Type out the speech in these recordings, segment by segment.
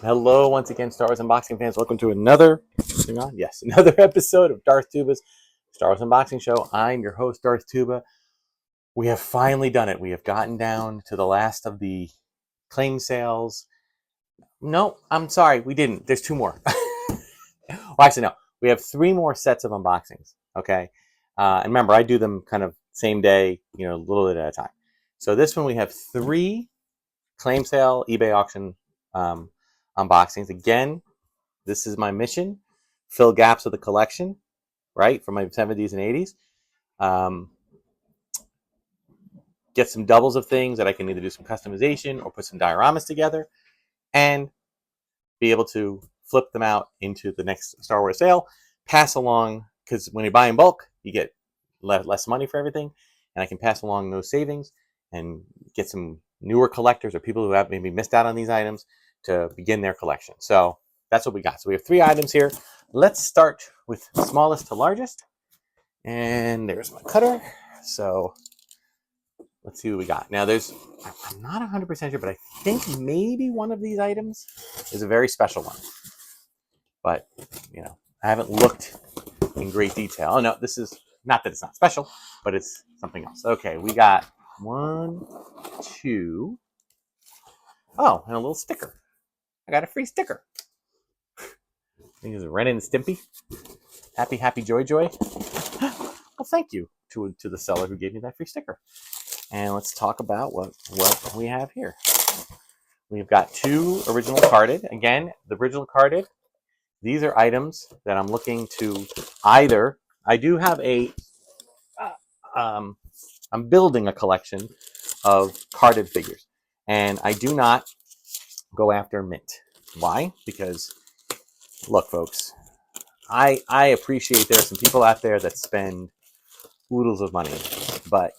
Hello, once again, Star Wars Unboxing fans. Welcome to another, another episode of Darth Tuba's Star Wars Unboxing Show. I'm your host, Darth Tuba. We have finally done it. We have gotten down to the last of the claim sales. No, I'm sorry, we didn't. There's two more. Well, actually, no. We have three more sets of unboxings. Okay, and remember, I do them kind of same day, a little bit at a time. So this one, we have three claim sale, eBay auction unboxings. Again, this is my mission: fill gaps of the collection, right, from my 70s and 80s. Get some doubles of things that I can either do some customization or put some dioramas together, and be able to flip them out into the next Star Wars sale. Pass along, because when you buy in bulk, you get less money for everything, and I can pass along those savings and get some newer collectors or people who have maybe missed out on these items to begin their collection. So that's what we got. So we have three items here. Let's start with smallest to largest. And there's my cutter. So let's see what we got. Now I'm not 100% sure, but I think maybe one of these items is a very special one. But, I haven't looked in great detail. Oh, no, this is, not that it's not special, but it's something else. Okay, we got 1, 2. Oh, and a little sticker. I got a free sticker. I think it's Ren and Stimpy. Happy, joy. Well, thank you to the seller who gave me that free sticker. And let's talk about what we have here. We've got two original carded. Again, the original carded. These are items that I'm looking to either. I do have I'm building a collection of carded figures, and I do not go after mint. Why? Because, look, folks, I appreciate there are some people out there that spend oodles of money, but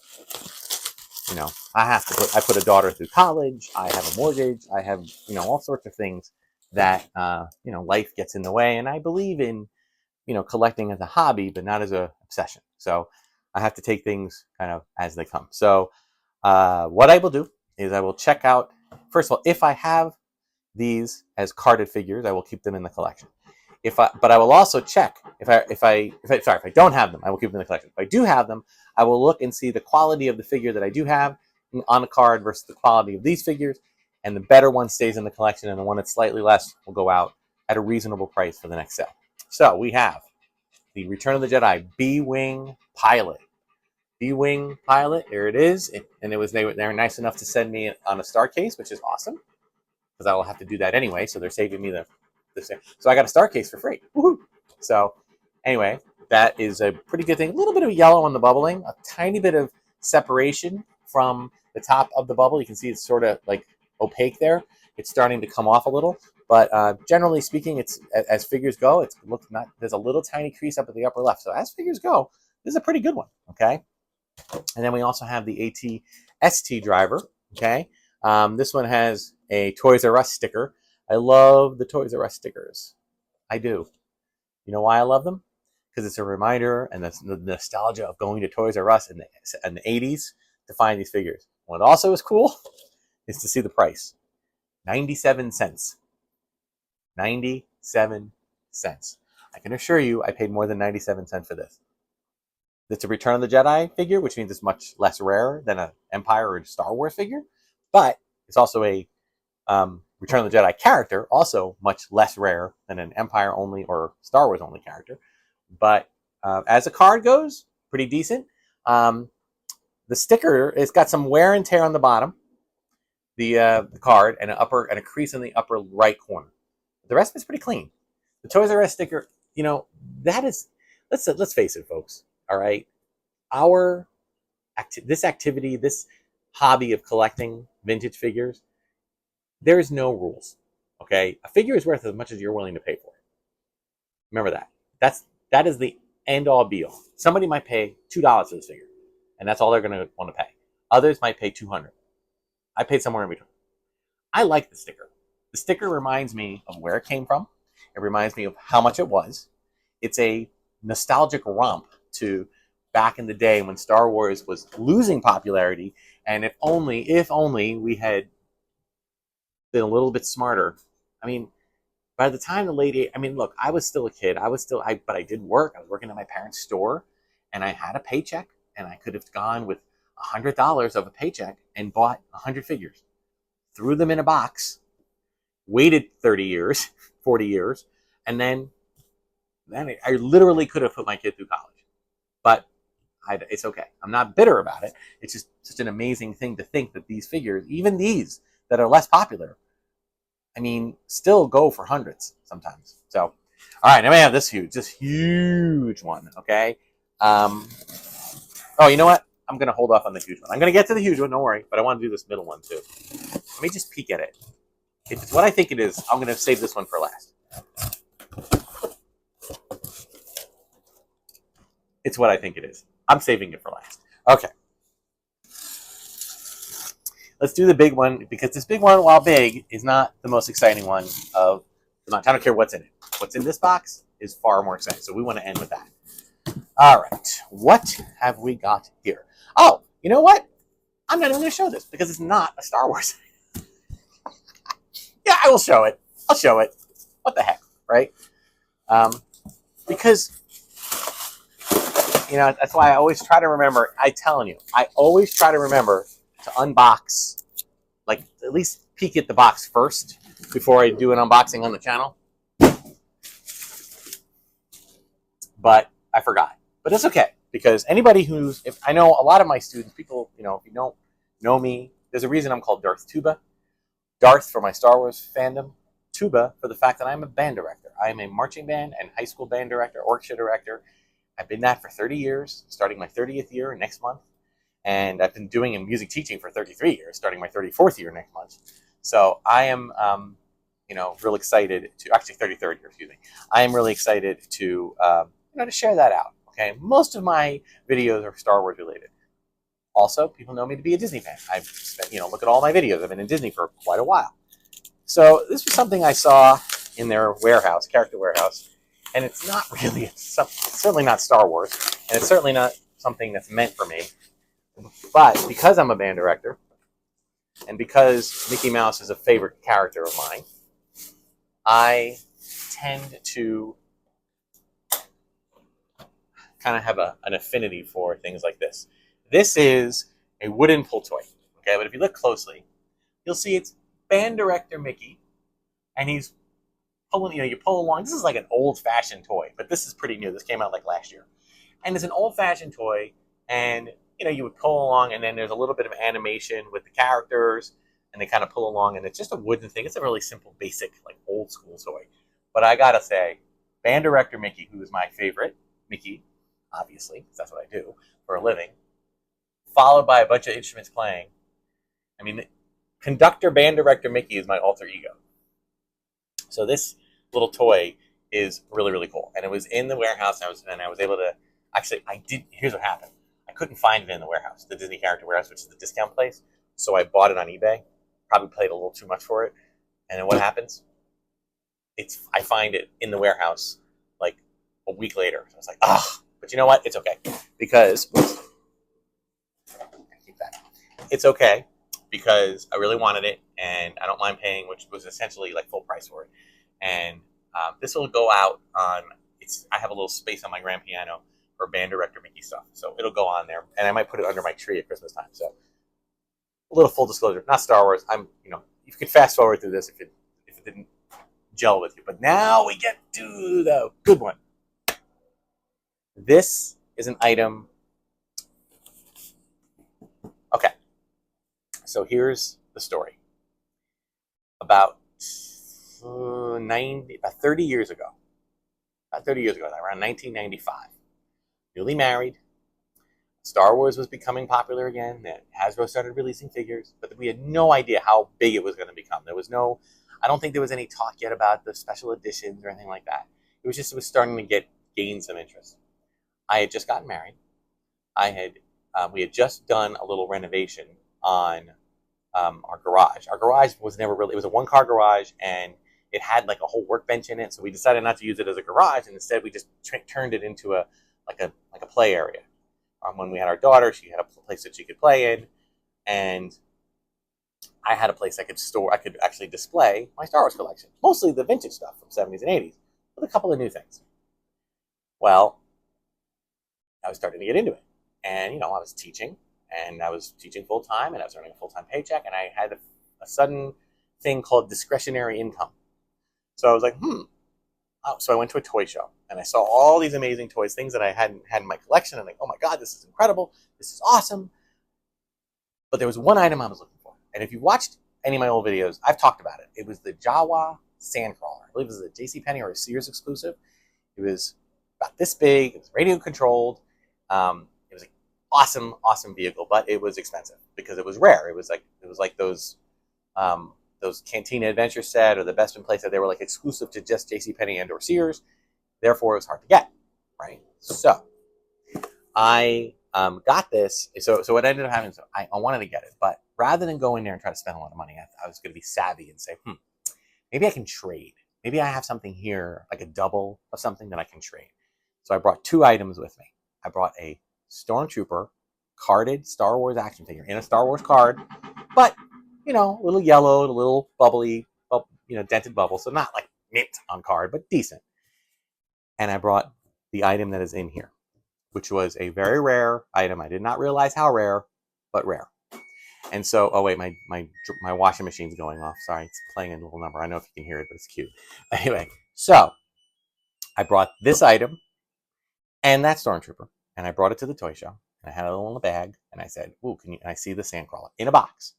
I put a daughter through college. I have a mortgage. I have all sorts of things that life gets in the way, and I believe in collecting as a hobby, but not as a obsession. So I have to take things kind of as they come. So what I will do is I will check out, first of all, if I have these as carded figures, I will keep them in the collection. But I will also check if I don't have them, I will keep them in the collection. If I do have them, I will look and see the quality of the figure that I do have on the card versus the quality of these figures, and the better one stays in the collection, and the one that's slightly less will go out at a reasonable price for the next sale. So we have the Return of the Jedi B-Wing Pilot. B-Wing Pilot, there it is, and they were nice enough to send me on a star case, which is awesome, because I will have to do that anyway. So they're saving me the same. So I got a star case for free. Woohoo! So anyway, that is a pretty good thing. A little bit of yellow on the bubbling, a tiny bit of separation from the top of the bubble. You can see it's sort of like opaque there. It's starting to come off a little, but generally speaking, it's as figures go, there's a little tiny crease up at the upper left. So as figures go, this is a pretty good one. Okay, and then we also have the AT-ST driver. Okay, this one has a Toys R Us sticker. I love the Toys R Us stickers. I do. You know why I love them? Because it's a reminder and the nostalgia of going to Toys R Us in the 80s to find these figures. What also is cool is to see the price. 97 cents. 97 cents. I can assure you I paid more than 97 cents for this. It's a Return of the Jedi figure, which means it's much less rare than an Empire or a Star Wars figure. But it's also a Return of the Jedi character, also much less rare than an Empire only or Star Wars only character. But as a card goes, pretty decent. The sticker, it's got some wear and tear on the bottom, the card, and a crease in the upper right corner. The rest of it's pretty clean. The Toys R Us sticker, that is, let's face it, folks. All right, this activity, this hobby of collecting vintage figures, there is no rules. Okay, a figure is worth as much as you're willing to pay for it. Remember that. That is the end all be all. Somebody might pay $2 for this figure, and that's all they're going to want to pay. Others might pay $200. I paid somewhere in between. I like the sticker. The sticker reminds me of where it came from. It reminds me of how much it was. It's a nostalgic romp to back in the day when Star Wars was losing popularity, and if only we had been a little bit smarter I mean, by the time the late I mean, look, I was still a kid. But I did work. I was working at my parents' store, and I had a paycheck, and I could have gone with $100 of a paycheck and bought 100 figures, threw them in a box, waited 30 years, 40 years, and then I literally could have put my kid through college. But it's okay. I'm not bitter about it. It's just such an amazing thing to think that these figures, even these that are less popular, I mean, still go for hundreds sometimes. So, all right, now we have this huge one, okay? Oh, you know what? I'm going to hold off on the huge one. I'm going to get to the huge one, don't worry, but I want to do this middle one too. Let me just peek at it. If it's what I think it is, I'm going to save this one for last. It's what I think it is. I'm saving it for last. Okay. Let's do the big one, because this big one, while big, is not the most exciting one of the month. I don't care what's in it. What's in this box is far more exciting, so we want to end with that. All right. What have we got here? Oh, you know what? I'm not even going to show this, because it's not a Star Wars. Yeah, I will show it. I'll show it. What the heck, right? Because, you know, that's why I always try to remember. I'm telling you, I always try to remember to unbox, like at least peek at the box first before I do an unboxing on the channel. But I forgot. But it's okay, because anybody if I know a lot of my students, people, you know, if you don't know me, there's a reason I'm called Darth Tuba. Darth for my Star Wars fandom, Tuba for the fact that I'm a band director. I am a marching band and high school band director, orchestra director. I've been that for 30 years, starting my 30th year next month. And I've been doing music teaching for 33 years, starting my 34th year next month. So I am, you know, real excited to, actually 33rd year, excuse me. I am really excited to, you know, to share that out, okay? Most of my videos are Star Wars related. Also, people know me to be a Disney fan. I've spent, you know, look at all my videos. I've been in Disney for quite a while. So this was something I saw in their warehouse, character warehouse, and it's not really, it's certainly not Star Wars, and it's certainly not something that's meant for me. But because I'm a band director, and because Mickey Mouse is a favorite character of mine, I tend to kind of have an affinity for things like this. This is a wooden pull toy, okay? But if you look closely, you'll see it's band director Mickey, and he's pulling, you know, you pull along. This is like an old-fashioned toy, but this is pretty new. This came out like last year. And it's an old-fashioned toy, and, you know, you would pull along, and then there's a little bit of animation with the characters, and they kind of pull along, and it's just a wooden thing. It's a really simple, basic, like, old-school toy. But I gotta say, band director Mickey, who is my favorite Mickey, obviously, because that's what I do for a living, followed by a bunch of instruments playing. I mean, conductor band director Mickey is my alter ego. So this little toy is really, really cool. And it was in the warehouse, and I was able to, actually, here's what happened. I couldn't find it in the warehouse, the Disney Character Warehouse, which is the discount place. So I bought it on eBay, probably paid a little too much for it. And then what happens? I find it in the warehouse like a week later. So I was like, but you know what? It's okay. Because, it's okay because I really wanted it, and I don't mind paying, which was essentially like full price for it. And this will go out on, I have a little space on my grand piano for band director Mickey stuff. So it'll go on there, and I might put it under my tree at Christmas time. So a little full disclosure, not Star Wars. You could fast forward through this if it didn't gel with you. But now we get to the good one. This is an item. Okay. So here's the story. About 30 years ago, around 1995, newly married, Star Wars was becoming popular again. Hasbro started releasing figures, but we had no idea how big it was going to become. I don't think there was any talk yet about the special editions or anything like that. It was starting to gain some interest. I had just gotten married. We had just done a little renovation on our garage. Our garage was never really, it was a one-car garage, and it had like a whole workbench in it, so we decided not to use it as a garage, and instead we just turned it into a play area. When we had our daughter, she had a place that she could play in, and I had a place I could actually display my Star Wars collection, mostly the vintage stuff from 70s and 80s, with a couple of new things. Well, I was starting to get into it. And, I was teaching, and I was teaching full time, and I was earning a full time paycheck, and I had a sudden thing called discretionary income. So I was like, Oh, so I went to a toy show, and I saw all these amazing toys, things that I hadn't had in my collection. And I'm like, oh my God, this is incredible. This is awesome. But there was one item I was looking for. And if you watched any of my old videos, I've talked about it. It was the Jawa Sandcrawler. I believe it was a JCPenney or a Sears exclusive. It was about this big. It was radio controlled. It was an awesome, awesome vehicle, but it was expensive because it was rare. It was like those Cantina Adventure set or the Best in Place that they were like exclusive to just JCPenney and or Sears. Therefore, it was hard to get, right? So I got this. So what ended up happening, so I wanted to get it, but rather than go in there and try to spend a lot of money, I was going to be savvy and say, maybe I can trade. Maybe I have something here, like a double of something that I can trade. So I brought two items with me. I brought a Stormtrooper carded Star Wars action figure in a Star Wars card, but a little yellowed, a little bubbly, dented bubble. So not like mint on card, but decent. And I brought the item that is in here, which was a very rare item. I did not realize how rare, but rare. And so, oh wait, my washing machine's going off. Sorry, it's playing a little number. I don't know if you can hear it, but it's cute. Anyway, so I brought this item and that Stormtrooper, and I brought it to the toy show. And I had it all in a bag, and I said, "Ooh, can I see the Sandcrawler in a box?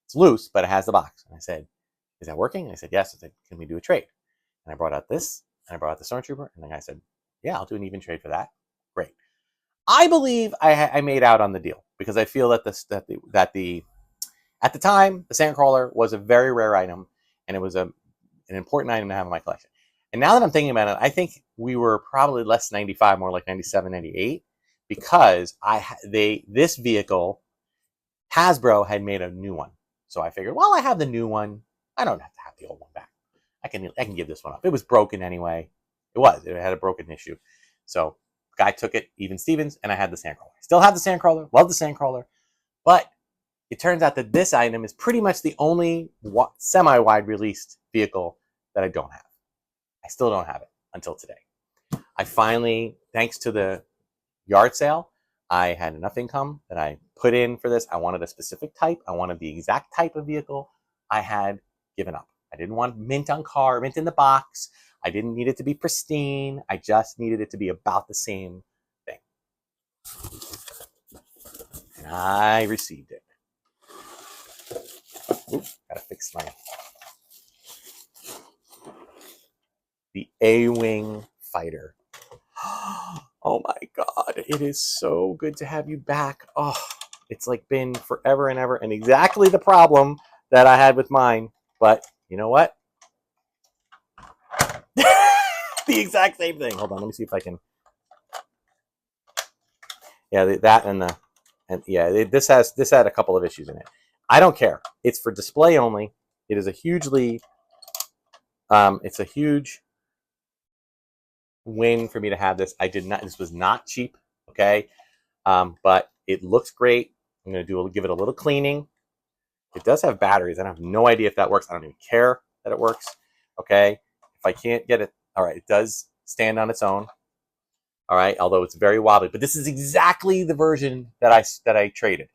It's loose, but it has the box." And I said, "Is that working?" And I said, "Yes." I said, "Can we do a trade?" And I brought out this, and I brought out the Stormtrooper, and the guy said, "Yeah, I'll do an even trade for that." Great. I believe I made out on the deal because I feel that at the time the Sandcrawler was a very rare item, and it was an important item to have in my collection. And now that I'm thinking about it, I think we were probably less 95, more like 97, 98, because this vehicle, Hasbro had made a new one. So I figured, well, I have the new one. I don't have to have the old one back. I can give this one up. It was broken anyway. It had a broken issue. So guy took it, even Stevens, and I had the Sandcrawler. Still have the Sandcrawler, love the Sandcrawler, but it turns out that this item is pretty much the only semi-wide released vehicle that I don't have. I still don't have it until today. I finally, thanks to the yard sale, I had enough income that I put in for this. I wanted a specific type. I wanted the exact type of vehicle. I had given up. I didn't want mint on car, mint in the box. I didn't need it to be pristine. I just needed it to be about the same thing. And I received it. Oops, gotta fix the A-Wing fighter. Oh my God, it is so good to have you back. Oh, it's like been forever and ever, and exactly the problem that I had with mine. But you know what? The exact same thing. Hold on, let me see if I can. Yeah, this had a couple of issues in it. I don't care. It's for display only. It is a huge win for me to have this. This was not cheap, okay? But it looks great. I'm gonna give it a little cleaning. It does have batteries. I have no idea if that works. I don't even care that it works. Okay. If I can't get it, all right, it does stand on its own. All right, although it's very wobbly. But this is exactly the version that I traded.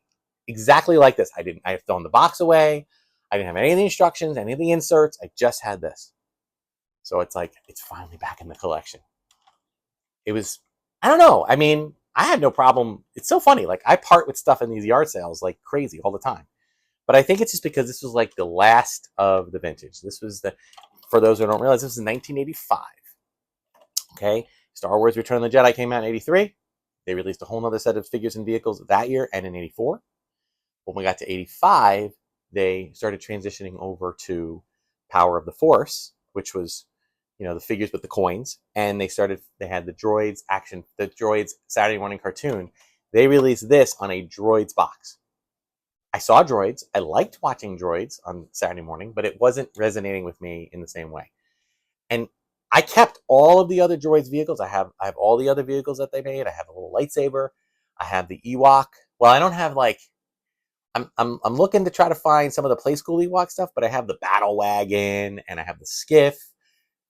Exactly like this. I have thrown the box away. I didn't have any of the instructions, any of the inserts. I just had this. So it's like, it's finally back in the collection. It was, I don't know. I mean, I had no problem. It's so funny. Like, I part with stuff in these yard sales like crazy all the time. But I think it's just because this was like the last of the vintage. This was for those who don't realize, this was 1985. Okay. Star Wars Return of the Jedi came out in 83. They released a whole other set of figures and vehicles that year and in 84. When we got to 85, they started transitioning over to Power of the Force, which was, the figures with the coins. And they had the Droids Saturday morning cartoon. They released this on a Droids box. I saw Droids. I liked watching Droids on Saturday morning, but it wasn't resonating with me in the same way. And I kept all of the other Droids vehicles. I have all the other vehicles that they made. I have a little lightsaber. I have the Ewok. Well, I don't have I'm looking to try to find some of the Play School Ewok stuff, but I have the Battle Wagon and I have the Skiff,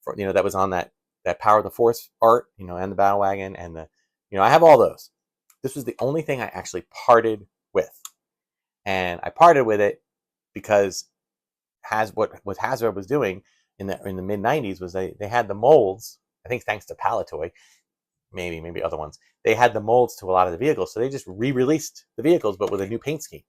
for, that was on that Power of the Force art, and the Battle Wagon and the, I have all those. This was the only thing I actually parted with, and I parted with it because what Hasbro was doing in the mid '90s was they had the molds. I think thanks to Palitoy, maybe other ones. They had the molds to a lot of the vehicles, so they just re-released the vehicles but with a new paint scheme.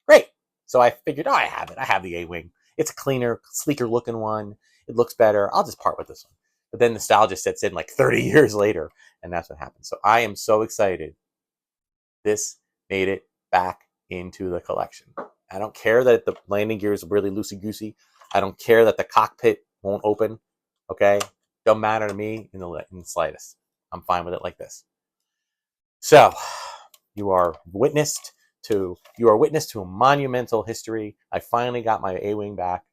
Great. So I figured, I have it. I have the A-Wing. It's a cleaner, sleeker looking one. It looks better. I'll just part with this one. But then nostalgia sets in like 30 years later, and that's what happened. So I am so excited. This made it back into the collection. I don't care that the landing gear is really loosey-goosey. I don't care that the cockpit won't open. Okay? Don't matter to me in the slightest. I'm fine with it like this. So, you are witness to a monumental history. I finally got my A-Wing back.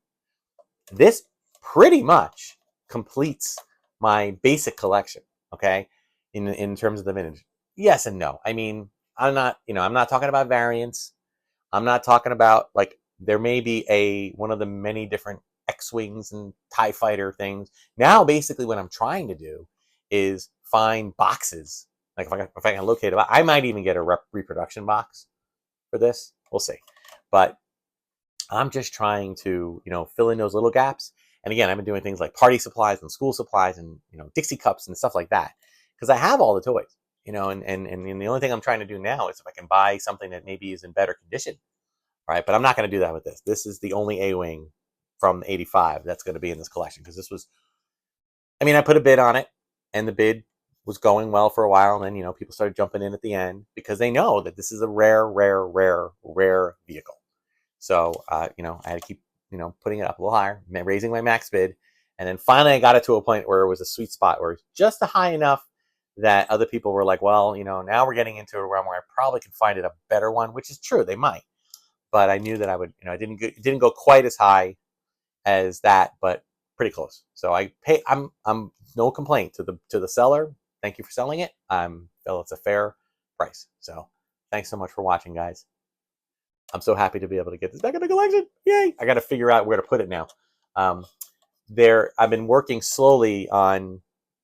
This pretty much completes my basic collection, okay? In terms of the vintage. Yes and no. I mean, I'm not talking about variants. I'm not talking about, like, there may be one of the many different X-Wings and TIE Fighter things. Now, basically, what I'm trying to do is find boxes. Like, if I can locate it, I might even get a reproduction box for this. We'll see. But I'm just trying to, fill in those little gaps. And again, I've been doing things like party supplies and school supplies and, Dixie cups and stuff like that. Because I have all the toys, and the only thing I'm trying to do now is if I can buy something that maybe is in better condition. Right, but I'm not going to do that with this. This is the only A-Wing from '85 that's going to be in this collection, because this was, I put a bid on it, and the bid was going well for a while, and then, people started jumping in at the end because they know that this is a rare vehicle. So, I had to keep, putting it up a little higher, raising my max bid, and then finally I got it to a point where it was a sweet spot where it's just high enough that other people were like, well, now we're getting into a realm where I probably can find it a better one, which is true, they might. But I knew that I would, it didn't go quite as high as that, but pretty close. So I'm no complaint to the seller. Thank you for selling it. Feel it's a fair price. So thanks so much for watching, guys. I'm so happy to be able to get this back in the collection. Yay! I got to figure out where to put it now. I've been working slowly on,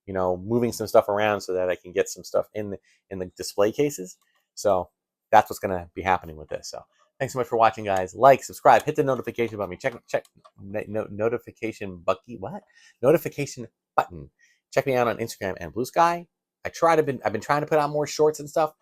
moving some stuff around so that I can get some stuff in the display cases. So that's what's going to be happening with this. So thanks so much for watching, guys. Like, subscribe, hit the notification button. Check notification button. What? Notification button. Check me out on Instagram and Bluesky. I've been trying to put out more shorts and stuff.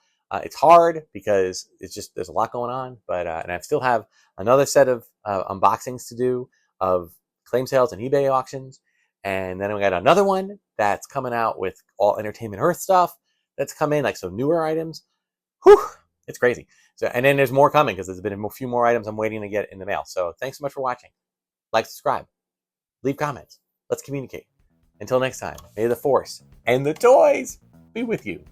It's hard because there's a lot going on, but and I still have another set of unboxings to do of claim sales and eBay auctions, and then we got another one that's coming out with all Entertainment Earth stuff that's come in, like some newer items. Whew, it's crazy. So, and then there's more coming because there's been a few more items I'm waiting to get in the mail. So thanks so much for watching. Like, subscribe, leave comments. Let's communicate. Until next time, may the Force and the toys be with you.